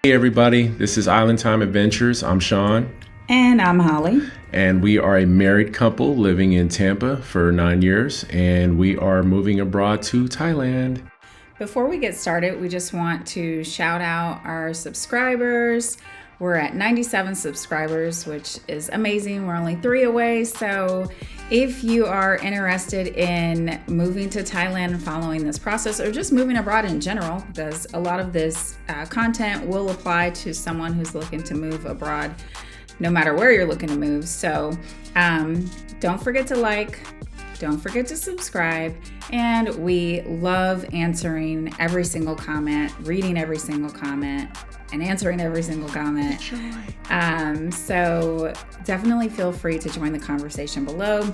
Hey everybody, this is Island Time Adventures. I'm Sean. And I'm Holly. And we are a married couple living in Tampa for 9 years, and we are moving abroad to Thailand. Before we get started, we just want to shout out our subscribers. We're at 97 subscribers, which is amazing. We're only 3 away. So if you are interested in moving to Thailand and following this process, or just moving abroad in general, because a lot of this content will apply to someone who's looking to move abroad, no matter where you're looking to move. So don't forget to like, don't forget to subscribe. And we love answering every single comment, reading every single comment, and answering every single comment. So definitely feel free to join the conversation below.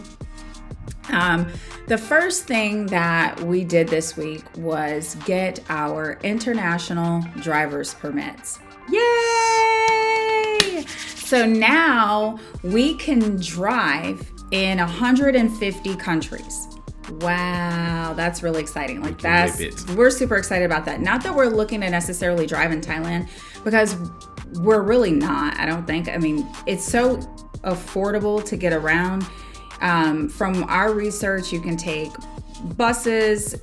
The first thing that we did this week was get our international driver's permits. Yay! So now we can drive in 150 countries. Wow, that's really exciting. We're super excited about that. Not that we're looking to necessarily drive in Thailand, because we're really not, I don't think. I mean, it's so affordable to get around. From our research, you can take buses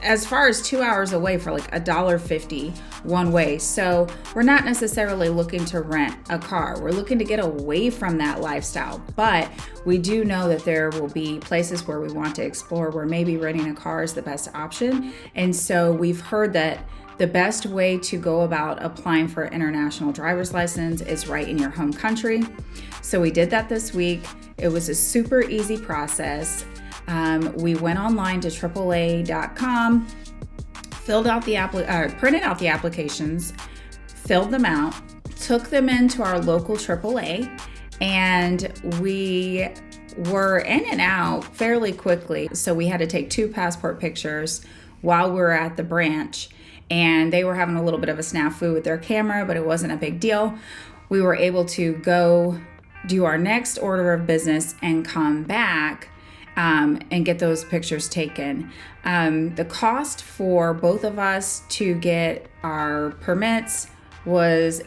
as far as 2 hours away for like $1.50 one way. So we're not necessarily looking to rent a car. We're looking to get away from that lifestyle. But we do know that there will be places where we want to explore where maybe renting a car is the best option. And so we've heard that the best way to go about applying for an international driver's license is right in your home country. So we did that this week. It was a super easy process. We went online to AAA.com, printed out the applications, filled them out, took them into our local AAA, and we were in and out fairly quickly. So we had to take 2 passport pictures while we were at the branch, and they were having a little bit of a snafu with their camera, but it wasn't a big deal. We were able to go do our next order of business and come back and get those pictures taken. The cost for both of us to get our permits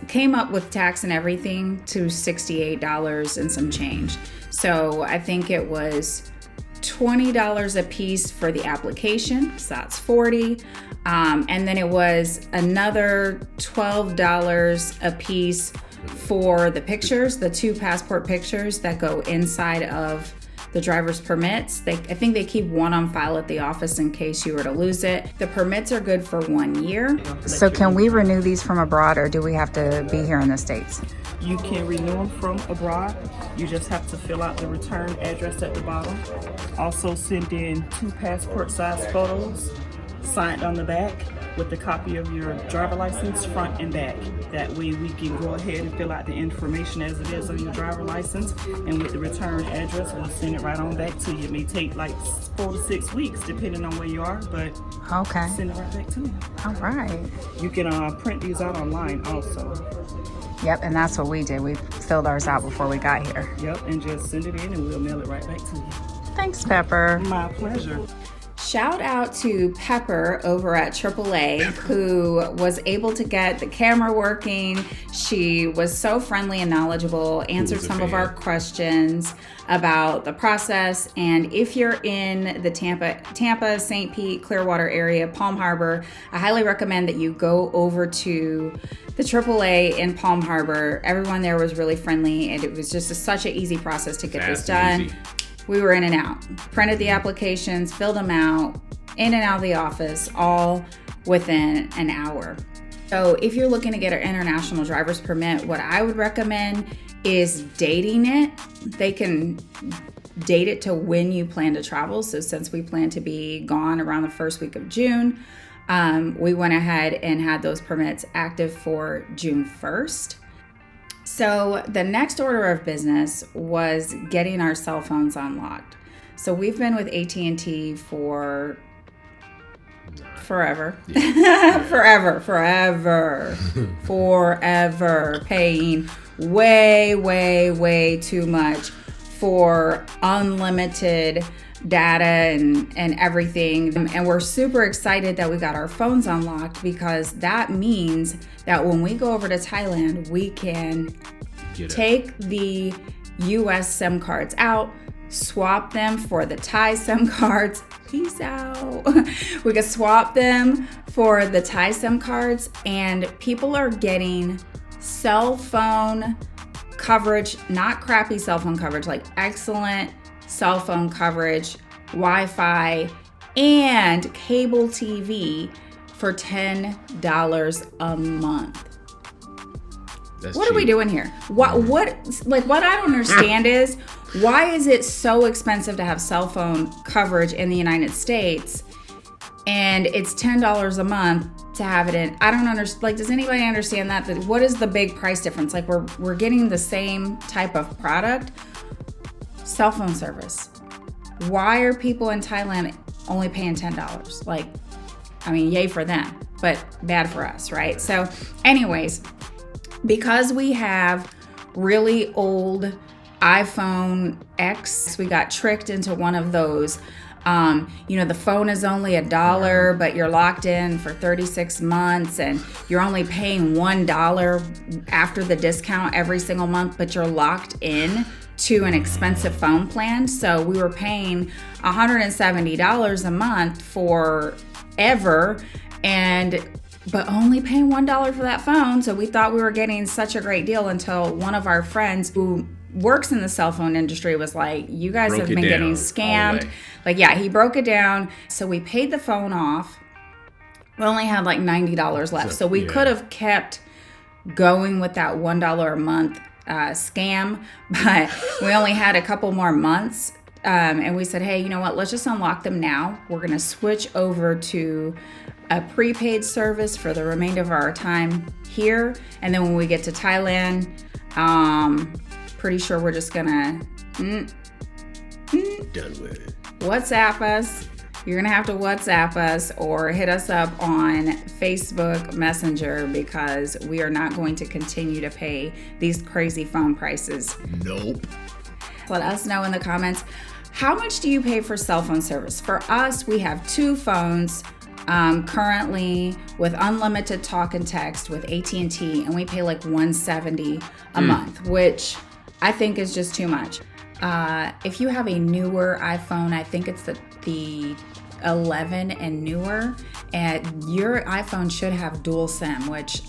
came up with tax and everything to $68 and some change. So I think it was $20 a piece for the application, so that's $40. And then it was another $12 a piece for the pictures, the 2 passport pictures that go inside of the driver's permits. I think they keep one on file at the office in case you were to lose it. The permits are good for 1 year. So can we renew these from abroad, or do we have to be here in the States? You can renew them from abroad. You just have to fill out the return address at the bottom. Also send in 2 passport size photos signed on the back with the copy of your driver license front and back. That way we can go ahead and fill out the information as it is on your driver license, and with the return address we'll send it right on back to you. It may take like 4 to 6 weeks depending on where you are, but okay, send it right back to you. All right. You can print these out online also. Yep, and that's what we did. We filled ours out before we got here. Yep, and just send it in and we'll mail it right back to you. Thanks, Pepper. My pleasure. Shout out to Pepper over at AAA, who was able to get the camera working. She was so friendly and knowledgeable, answered some of our questions about the process. And if you're in the Tampa, St. Pete, Clearwater area, Palm Harbor, I highly recommend that you go over to the AAA in Palm Harbor. Everyone there was really friendly, and it was just such an easy process to get this done. Easy. We were in and out, printed the applications, filled them out, in and out of the office, all within an hour. So if you're looking to get an international driver's permit, what I would recommend is dating it. They can date it to when you plan to travel. So since we plan to be gone around the first week of June, we went ahead and had those permits active for June 1st. So the next order of business was getting our cell phones unlocked. So we've been with AT&T for forever, forever, paying way too much for unlimited data and everything. And we're super excited that we got our phones unlocked, because that means that when we go over to Thailand, we can take the US SIM cards out, swap them for the Thai SIM cards. Peace out. We can swap them for the Thai SIM cards, and people are getting cell phone coverage, not crappy cell phone coverage, like excellent cell phone coverage, Wi-Fi, and cable TV for $10 a month. That's what cheap. Are we doing here? What I don't understand is, why is it so expensive to have cell phone coverage in the United States, and it's $10 a month to have it in? I don't understand. Like, does anybody understand that? What is the big price difference? Like, we're getting the same type of product, cell phone service. Why are people in Thailand only paying $10? Like, I mean, yay for them, but bad for us, right? So, anyways, because we have really old iPhone X, we got tricked into one of those. The phone is only $1, but you're locked in for 36 months, and you're only paying $1 after the discount every single month, but you're locked in to an expensive phone plan. So we were paying $170 a month forever, but only paying $1 for that phone. So we thought we were getting such a great deal, until one of our friends who works in the cell phone industry was like, you guys have been getting scammed. Like, yeah, he broke it down. So we paid the phone off. We only had like $90 left. So we could have kept going with that $1 a month scam, but we only had a couple more months. And we said, hey, you know what? Let's just unlock them now. We're going to switch over to a prepaid service for the remainder of our time here. And then when we get to Thailand, pretty sure we're just gonna done with it. WhatsApp us. You're gonna have to WhatsApp us or hit us up on Facebook Messenger, because we are not going to continue to pay these crazy phone prices. Nope. Let us know in the comments, how much do you pay for cell phone service? For us, we have 2 phones currently with unlimited talk and text with AT&T, and we pay like $170 a month, which I think is just too much. If you have a newer iPhone, I think it's the 11 and newer, and your iPhone should have dual SIM, which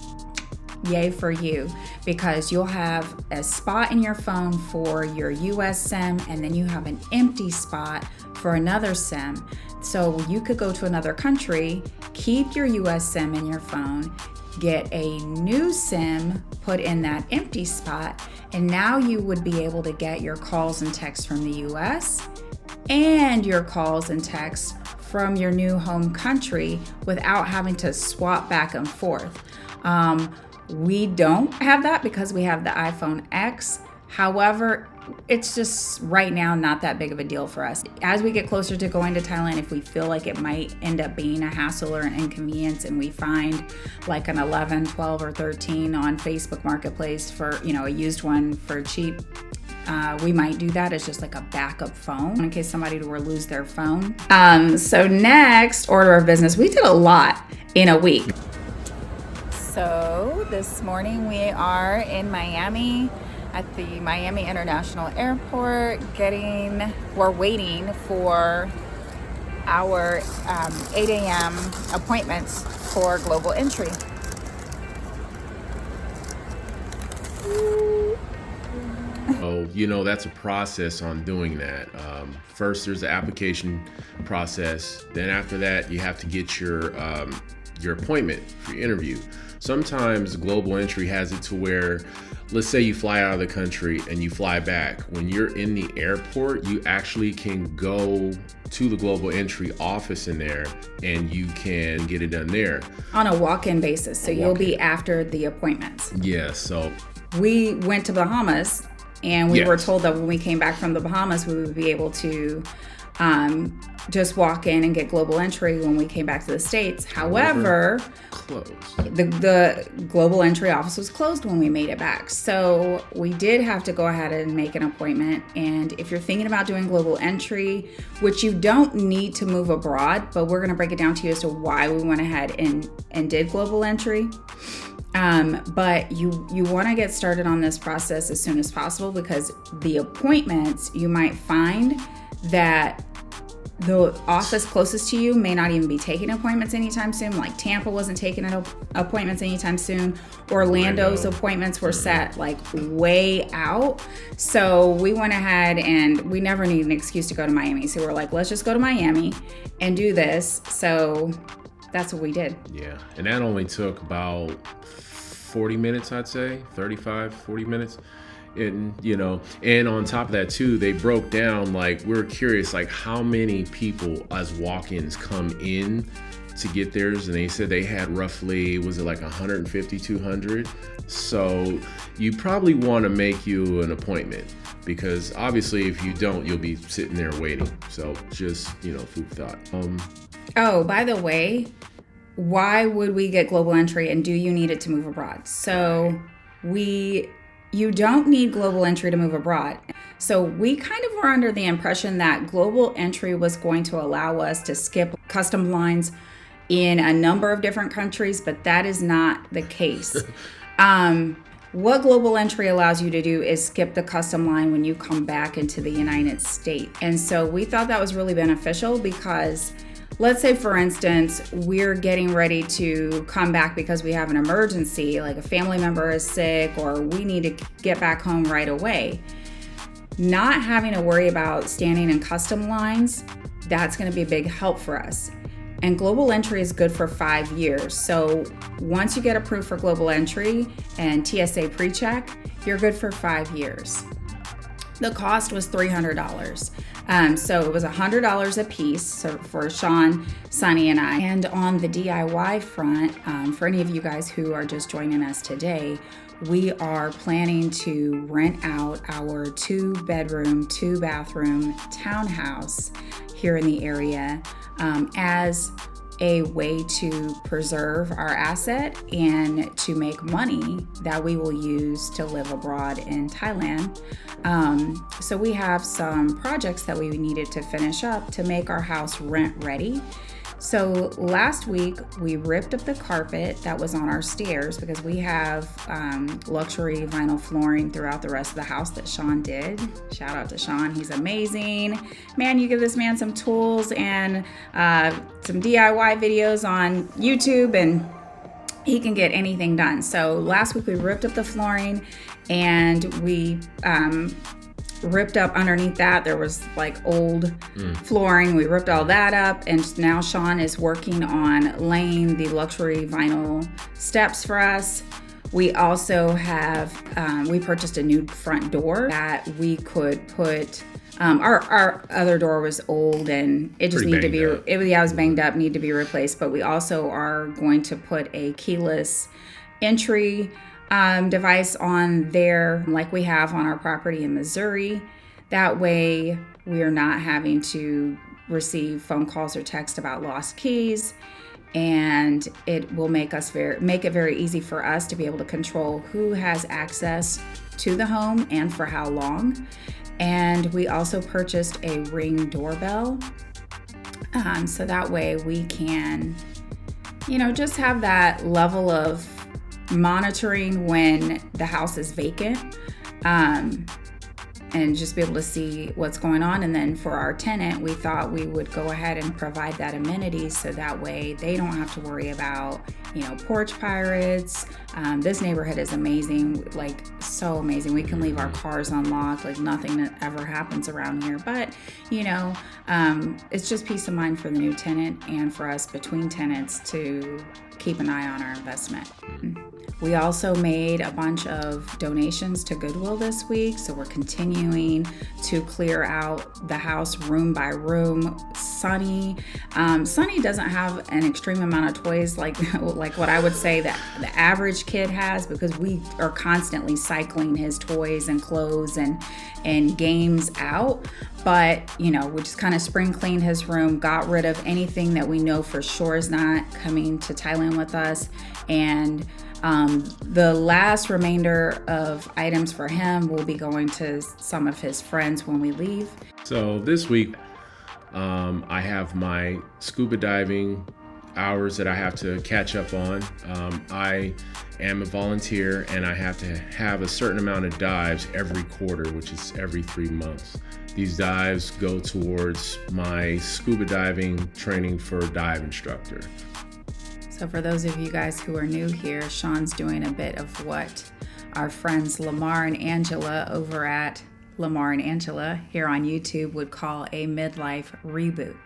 yay for you, because you'll have a spot in your phone for your US SIM, and then you have an empty spot for another SIM. So you could go to another country, keep your US SIM in your phone, get a new SIM put in that empty spot, and now you would be able to get your calls and texts from the US and your calls and texts from your new home country without having to swap back and forth. We don't have that because we have the iPhone X. However, it's just right now not that big of a deal for us. As we get closer to going to Thailand, if we feel like it might end up being a hassle or an inconvenience, and we find like an 11, 12, or 13 on Facebook Marketplace for, a used one for cheap, we might do that as just like a backup phone in case somebody were to lose their phone. So next order of business, we did a lot in a week. So this morning we are in Miami at the Miami International Airport we're waiting for our 8 a.m. appointments for global entry. Oh, that's a process on doing that. First, there's the application process. Then after that, you have to get your appointment for your interview. Sometimes global entry has it to where, let's say you fly out of the country and you fly back. When you're in the airport, you actually can go to the global entry office in there and you can get it done there. On a walk-in basis, so you'll be after the appointments. Yeah, so. We went to Bahamas, and we were told that when we came back from the Bahamas, we would be able to just walk in and get global entry when we came back to the States. However, closed. The global entry office was closed when we made it back. So we did have to go ahead and make an appointment. And if you're thinking about doing global entry, which you don't need to move abroad, but we're going to break it down to you as to why we went ahead and did global entry. But you want to get started on this process as soon as possible, because the appointments, you might find that the office closest to you may not even be taking appointments anytime soon. Like Tampa wasn't taking appointments anytime soon. Orlando's appointments were set like way out. So we went ahead and we never need an excuse to go to Miami. So we're like, let's just go to Miami and do this. So that's what we did. Yeah. And that only took about 40 minutes, I'd say, 35, 40 minutes. And, and on top of that too, they broke down, like, we're curious, like how many people as walk-ins come in to get theirs. And they said they had roughly, was it like 150, 200? So you probably want to make you an appointment, because obviously if you don't, you'll be sitting there waiting. So just, food for thought. Oh, by the way, why would we get global entry, and do you need it to move abroad? So you don't need global entry to move abroad. So we kind of were under the impression that global entry was going to allow us to skip custom lines in a number of different countries, but that is not the case. What global entry allows you to do is skip the custom line when you come back into the United States. And so we thought that was really beneficial, because let's say, for instance, we're getting ready to come back because we have an emergency, like a family member is sick or we need to get back home right away. Not having to worry about standing in custom lines, that's going to be a big help for us. And global entry is good for 5 years. So once you get approved for global entry and TSA pre-check, you're good for 5 years. The cost was $300. So it was $100 a piece for Sean, Sonni, and I. And on the DIY front, for any of you guys who are just joining us today, we are planning to rent out our 2-bedroom, 2-bathroom townhouse here in the area as a way to preserve our asset and to make money that we will use to live abroad in Thailand. So we have some projects that we needed to finish up to make our house rent ready. So last week we ripped up the carpet that was on our stairs, because we have luxury vinyl flooring throughout the rest of the house that Sean did. Shout out to Sean, he's amazing. Man, you give this man some tools and some DIY videos on YouTube and he can get anything done. So last week we ripped up the flooring and we ripped up underneath that. There was like old flooring. We ripped all that up, and now Sean is working on laying the luxury vinyl steps for us. We also have, we purchased a new front door that we could put, our other door was old and it just needed to be, it was banged up, needed to be replaced. But we also are going to put a keyless entry device on there, like we have on our property in Missouri. That way we are not having to receive phone calls or text about lost keys, and it will make it very easy for us to be able to control who has access to the home and for how long. And we also purchased a Ring doorbell, so that way we can, just have that level of monitoring when the house is vacant, and just be able to see what's going on. And then for our tenant, we thought we would go ahead and provide that amenity, so that way they don't have to worry about, porch pirates. This neighborhood is amazing, like so amazing. We can leave our cars unlocked, like nothing that ever happens around here. But, it's just peace of mind for the new tenant and for us between tenants to keep an eye on our investment. We also made a bunch of donations to Goodwill this week, so we're continuing to clear out the house room by room. Sonni doesn't have an extreme amount of toys like what I would say that the average kid has, because we are constantly cycling his toys and clothes and games out. But, we just kind of spring cleaned his room, got rid of anything that we know for sure is not coming to Thailand with us. And the last remainder of items for him will be going to some of his friends when we leave. So this week, I have my scuba diving hours that I have to catch up on. I am a volunteer and I have to have a certain amount of dives every quarter, which is every 3 months. These dives go towards my scuba diving training for a dive instructor. So for those of you guys who are new here, Sean's doing a bit of what our friends Lamar and Angela over at Lamar and Angela here on YouTube would call a midlife reboot.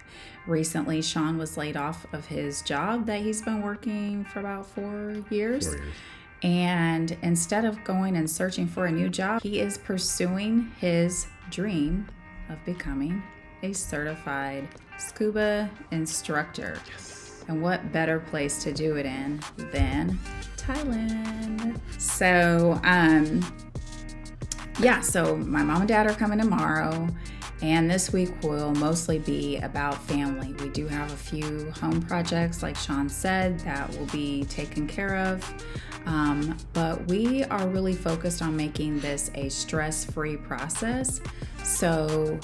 Recently, Sean was laid off of his job that he's been working for about 4 years. 4 years. And instead of going and searching for a new job, he is pursuing his dream of becoming a certified scuba instructor. Yes. And what better place to do it in than Thailand? So, so my mom and dad are coming tomorrow. And this week will mostly be about family. We do have a few home projects, like Sean said, that will be taken care of. But we are really focused on making this a stress-free process. So,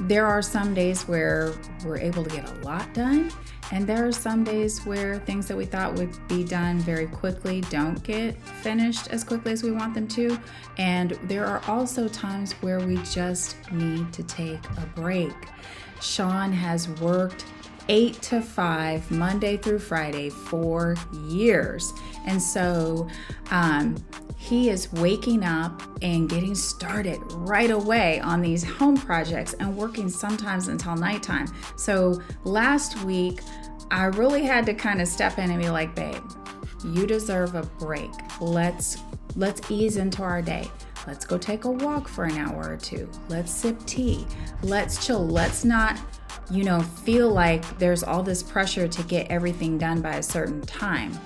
there are some days where we're able to get a lot done. And there are some days where things that we thought would be done very quickly don't get finished as quickly as we want them to. And there are also times where we just need to take a break. Sean has worked 8 to 5, Monday through Friday, for years. And so he is waking up and getting started right away on these home projects and working sometimes until nighttime. So last week, I really had to kind of step in and be like, babe, you deserve a break. Let's ease into our day. Let's go take a walk for an hour or two. Let's sip tea. Let's chill. Let's not, feel like there's all this pressure to get everything done by a certain time.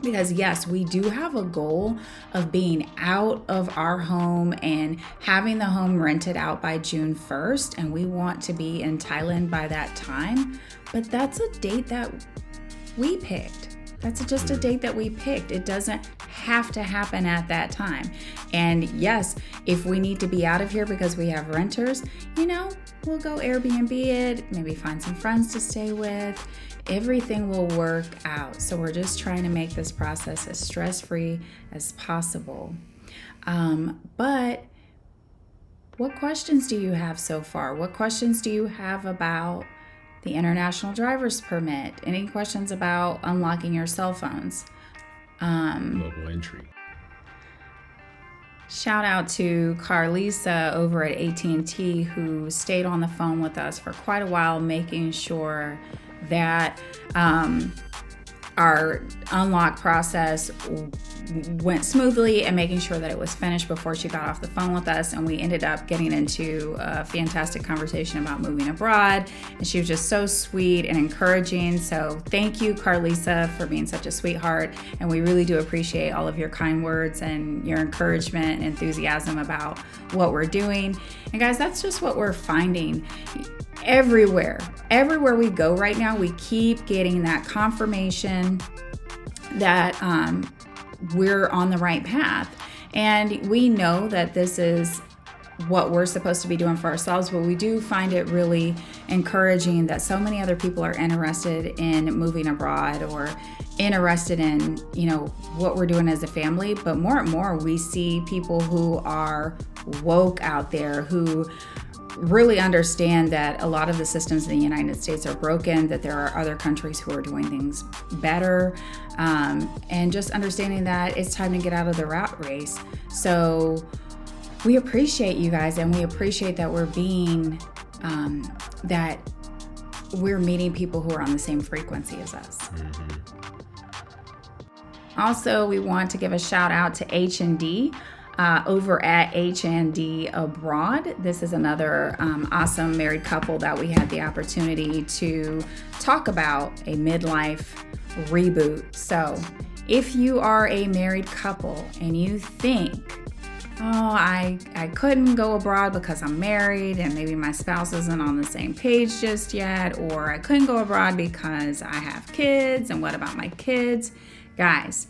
Because yes, we do have a goal of being out of our home and having the home rented out by June 1st. And we want to be in Thailand by that time. But that's a date that we picked. That's just a date that we picked. It doesn't have to happen at that time. And yes, if we need to be out of here because we have renters, we'll go Airbnb it, maybe find some friends to stay with. Everything will work out. So we're just trying to make this process as stress-free as possible. But what questions do you have so far? What questions do you have about the international driver's permit? Any questions about unlocking your cell phones? Global entry. Shout out to Carlisa over at AT&T, who stayed on the phone with us for quite a while, making sure that our unlock process went smoothly and making sure that it was finished before she got off the phone with us. And we ended up getting into a fantastic conversation about moving abroad. And she was just so sweet and encouraging. So thank you, Carlisa, for being such a sweetheart. And we really do appreciate all of your kind words and your encouragement and enthusiasm about what we're doing. And guys, that's just what we're finding. Everywhere we go right now, we keep getting that confirmation that we're on the right path. And we know that this is what we're supposed to be doing for ourselves, but we do find it really encouraging that so many other people are interested in moving abroad or interested in, what we're doing as a family. But more and more, we see people who are woke out there, who really understand that a lot of the systems in the United States are broken, that there are other countries who are doing things better, and just understanding that it's time to get out of the rat race. So we appreciate you guys, and we appreciate that we're being, that we're meeting people who are on the same frequency as us. Mm-hmm. Also, we want to give a shout out to H&D. Over at H&D Abroad. This is another awesome married couple that we had the opportunity to talk about a midlife reboot. So if you are a married couple and you think I couldn't go abroad because I'm married and maybe my spouse isn't on the same page just yet, or I couldn't go abroad because I have kids, and what about my kids? Guys,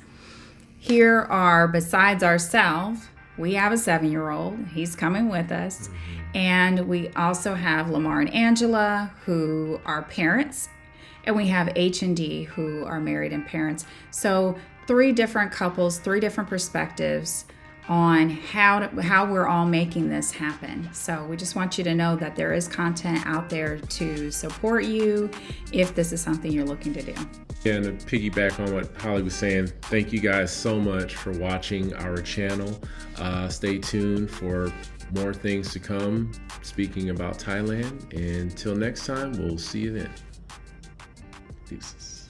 here are, besides ourselves, we have a 7-year-old. He's coming with us. And we also have Lamar and Angela, who are parents. And we have H&D, who are married and parents. So 3 different couples, 3 different perspectives on how we're all making this happen. So we just want you to know that there is content out there to support you if this is something you're looking to do. Yeah, and to piggyback on what Holly was saying, thank you guys so much for watching our channel. Stay tuned for more things to come speaking about Thailand. And until next time, we'll see you then. Deuces.